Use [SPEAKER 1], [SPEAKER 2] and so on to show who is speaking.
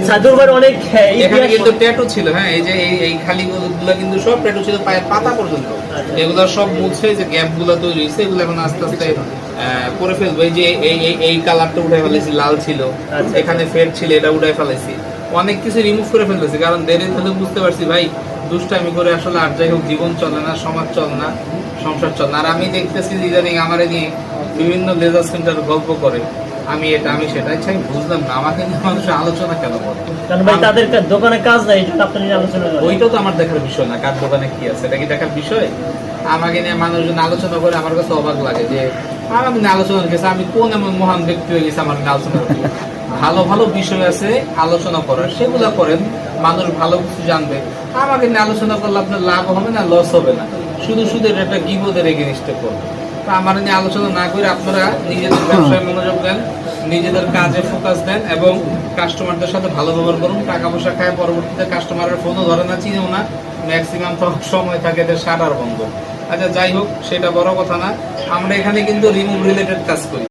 [SPEAKER 1] সাদুর ভাই অনেক
[SPEAKER 2] এখানে কিন্তু ট্যাটু ছিল। হ্যাঁ, এই যে এই খালি গুলো কিন্তু সব ট্যাটু ছিল পায়ের পাতা পর্যন্ত। এগুলো সব মুছে যে গ্যাপ গুলো তৈরি হয়েছে এগুলো এখন আস্তে আস্তে করে ফেলবো। এই যে এই কালারটা উঠে ফেলেছি, লাল ছিল, এখানে ফেড ছিল, এটা উঠে ফেলেছি, অনেক কিছু রিমুভ করে ফেলতেছি। কারণ দেরি হলে বুঝতে পারছি ভাই দুষ্টামি করে আসলে আর যাই হোক জীবন চলে না, সমাজ চলে না, সংসার চলে না। আর আমি দেখতেছি ইদানিং আমার নিয়ে বিভিন্ন লেজার সেন্টার গল্প করে, আমি এটা আমি সেটা। আচ্ছা আমি বুঝলাম না আমাকে নিয়ে মানুষের আলোচনা কেন করে?
[SPEAKER 1] কারণ ভাই তাদের দোকানে কাজ নাই, এই জন্য আপনি নিয়ে আলোচনা করেন।
[SPEAKER 2] ওইটাও তো আমার দেখার বিষয় না, কার দোকানে কি আছে এটা কি দেখার বিষয়? আমাকে নিয়ে মানুষজন আলোচনা করে, আমার কাছে অবাক লাগে যে আমাকে নিয়ে আলোচনা গেছে, আমি কোন এমন মহান ব্যক্তি হয়ে গেছে আমার নিয়ে আলোচনা করতে? ভালো ভালো বিষয় আছে আলোচনা করার, সেগুলো করেন, মানুষ ভালো কিছু জানবে। আমাকে নিয়ে আলোচনা করলে আপনার লাভ হবে না, লস হবে না, শুধু শুধু একটা গিবদের এগেইনস্টে করবে। তা আমার নিয়ে আলোচনা না করে আপনারা নিজেদের ব্যবসায় মনোযোগ দেন, নিজেদের কাজে ফোকাস দেন এবং কাস্টমারদের সাথে ভালো ব্যবহার করুন। টাকা পয়সা খায় পরবর্তীতে কাস্টমারের ফোনও ধরে না, চিনেও না, ম্যাক্সিমাম সময় থাকে এদের শাটার বন্ধ। আচ্ছা যাই হোক, সেটা বড় কথা না। আমরা এখানে কিন্তু রিমুভ রিলেটেড কাজ করি।